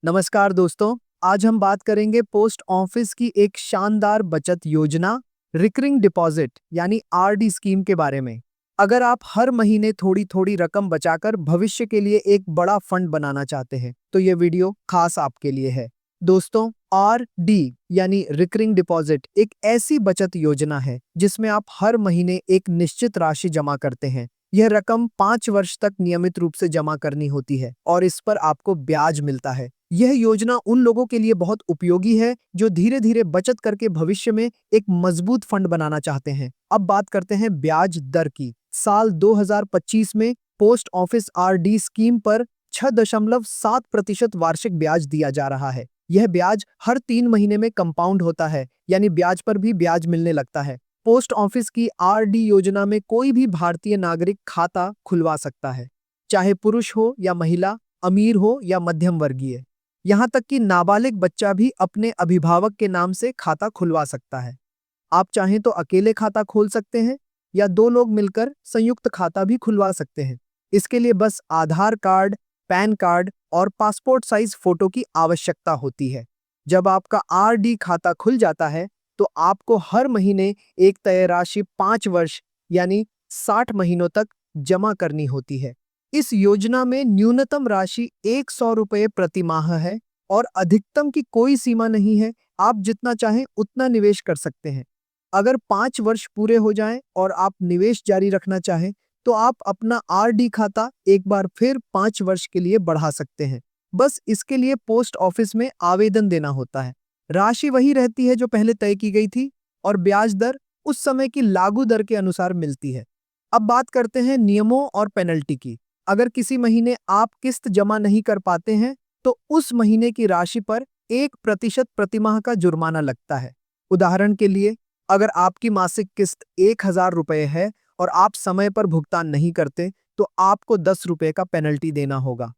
नमस्कार दोस्तों, आज हम बात करेंगे पोस्ट ऑफिस की एक शानदार बचत योजना रिकरिंग डिपॉजिट यानी आरडी स्कीम के बारे में। अगर आप हर महीने थोड़ी थोड़ी रकम बचाकर भविष्य के लिए एक बड़ा फंड बनाना चाहते हैं तो ये वीडियो खास आपके लिए है। दोस्तों, आरडी यानी रिकरिंग डिपॉजिट एक ऐसी बचत योजना है जिसमें आप हर महीने एक निश्चित राशि जमा करते हैं। यह रकम 5 वर्ष तक नियमित रूप से जमा करनी होती है और इस पर आपको ब्याज मिलता है। यह योजना उन लोगों के लिए बहुत उपयोगी है जो धीरे धीरे बचत करके भविष्य में एक मजबूत फंड बनाना चाहते हैं। अब बात करते हैं ब्याज दर की। साल 2025 में पोस्ट ऑफिस आरडी स्कीम पर 6.7% वार्षिक ब्याज दिया जा रहा है। यह ब्याज हर 3 महीने में कंपाउंड होता है, यानी ब्याज पर भी ब्याज मिलने लगता है। पोस्ट ऑफिस की आरडी योजना में कोई भी भारतीय नागरिक खाता खुलवा सकता है, चाहे पुरुष हो या महिला, अमीर हो या मध्यम वर्गीय। यहाँ तक कि नाबालिग बच्चा भी अपने अभिभावक के नाम से खाता खुलवा सकता है। आप चाहें तो अकेले खाता खोल सकते हैं या 2 लोग मिलकर संयुक्त खाता भी खुलवा सकते हैं। इसके लिए बस आधार कार्ड, पैन कार्ड और पासपोर्ट साइज फोटो की आवश्यकता होती है। जब आपका आरडी खाता खुल जाता है तो आपको हर महीने एक तय राशि 5 वर्ष यानी 60 महीनों तक जमा करनी होती है। इस योजना में न्यूनतम राशि 100 रुपये प्रति माह है और अधिकतम की कोई सीमा नहीं है। आप जितना चाहें उतना निवेश कर सकते हैं। अगर 5 वर्ष पूरे हो जाएं और आप निवेश जारी रखना चाहें तो आप अपना आरडी खाता एक बार फिर 5 वर्ष के लिए बढ़ा सकते हैं। बस इसके लिए पोस्ट ऑफिस में आवेदन देना होता है। राशि वही रहती है जो पहले तय की गई थी और ब्याज दर उस समय की लागू दर के अनुसार मिलती है। अब बात करते हैं नियमों और पेनल्टी की। अगर किसी महीने आप किस्त जमा नहीं कर पाते हैं तो उस महीने की राशि पर 1% प्रतिमाह का जुर्माना लगता है। उदाहरण के लिए, अगर आपकी मासिक किस्त 1000 रुपये है और आप समय पर भुगतान नहीं करते तो आपको 10 रुपये का पेनल्टी देना होगा।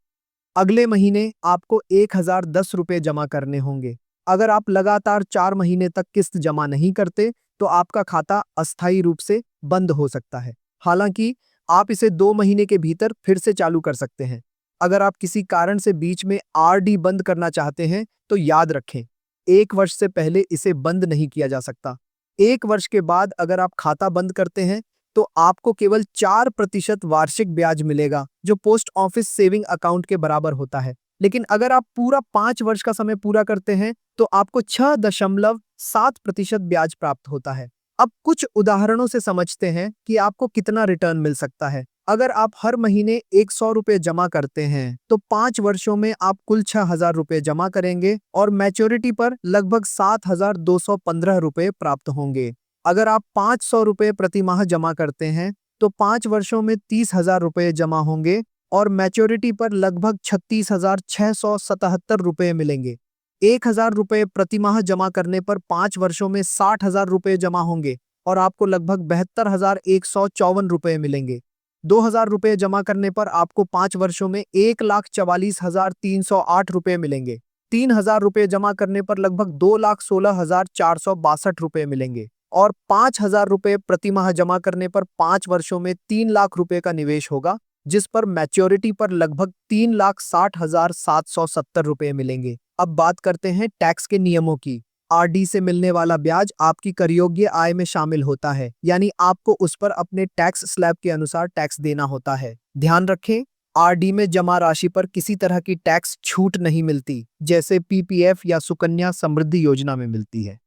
अगले महीने आपको 1010 रुपये जमा करने होंगे। अगर आप लगातार 4 महीने तक किस्त जमा नहीं करते तो आपका खाता अस्थायी रूप से बंद हो सकता है। हालांकि आप इसे 2 महीने के भीतर फिर से चालू कर सकते हैं। अगर आप किसी कारण से बीच में आरडी बंद करना चाहते हैं तो याद रखें, 1 वर्ष से पहले इसे बंद नहीं किया जा सकता। 1 वर्ष के बाद अगर आप खाता बंद करते हैं तो आपको केवल 4% वार्षिक ब्याज मिलेगा, जो पोस्ट ऑफिस सेविंग अकाउंट के बराबर होता है। लेकिन अगर आप पूरा 5 वर्ष का समय पूरा करते हैं तो आपको 6.7% ब्याज प्राप्त होता है। अब कुछ उदाहरणों से समझते हैं कि आपको कितना रिटर्न मिल सकता है। अगर आप हर महीने 100 रुपये जमा करते हैं तो 5 वर्षों में आप कुल 6000 रुपये जमा करेंगे और मैच्योरिटी पर लगभग 7215 रुपये प्राप्त होंगे। अगर आप 500 रुपये प्रति माह जमा करते हैं तो 5 वर्षों में 30,000 रुपये जमा होंगे और मैच्योरिटी पर लगभग 36,677 रुपये मिलेंगे। 1000 रुपये प्रति माह जमा करने पर 5 वर्षों में 60,000 रुपये जमा होंगे और आपको लगभग 72,154 रुपये मिलेंगे। 2000 रुपये जमा करने पर आपको 5 वर्षों में 1,44,308 रुपये मिलेंगे। 3000 रुपये जमा करने पर लगभग 2,16,462 रुपये मिलेंगे और 5,000 रुपये प्रति माह जमा करने पर 5 वर्षों में 3,00,000 रुपये का निवेश होगा, जिस पर मैच्योरिटी पर लगभग 3,60,770 रुपये मिलेंगे। अब बात करते हैं टैक्स के नियमों की। आरडी से मिलने वाला ब्याज आपकी करयोग्य आय में शामिल होता है, यानी आपको उस पर अपने टैक्स स्लैब के अनुसार टैक्स देना होता है। ध्यान रखें, आरडी में जमा राशि पर किसी तरह की टैक्स छूट नहीं मिलती, जैसे पीपीएफ या सुकन्या समृद्धि योजना में मिलती है।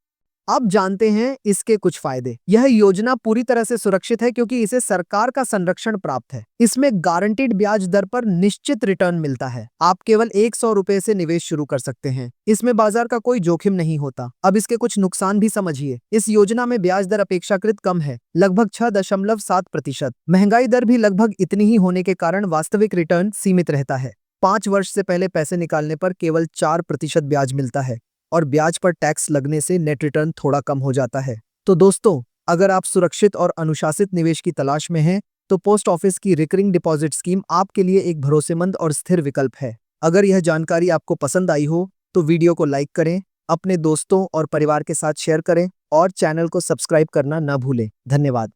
अब जानते हैं इसके कुछ फायदे। यह योजना पूरी तरह से सुरक्षित है क्योंकि इसे सरकार का संरक्षण प्राप्त है। इसमें गारंटीड ब्याज दर पर निश्चित रिटर्न मिलता है। आप केवल 100 रुपए से निवेश शुरू कर सकते हैं। इसमें बाजार का कोई जोखिम नहीं होता। अब इसके कुछ नुकसान भी समझिए। इस योजना में ब्याज दर अपेक्षाकृत कम है, लगभग 6.7%। महंगाई दर भी लगभग इतनी ही होने के कारण वास्तविक रिटर्न सीमित रहता है। 5 वर्ष से पहले पैसे निकालने पर केवल 4% ब्याज मिलता है और ब्याज पर टैक्स लगने से नेट रिटर्न थोड़ा कम हो जाता है। तो दोस्तों, अगर आप सुरक्षित और अनुशासित निवेश की तलाश में हैं, तो पोस्ट ऑफिस की रिकरिंग डिपॉजिट स्कीम आपके लिए एक भरोसेमंद और स्थिर विकल्प है। अगर यह जानकारी आपको पसंद आई हो तो वीडियो को लाइक करें, अपने दोस्तों और परिवार के साथ शेयर करें और चैनल को सब्सक्राइब करना न भूलें। धन्यवाद।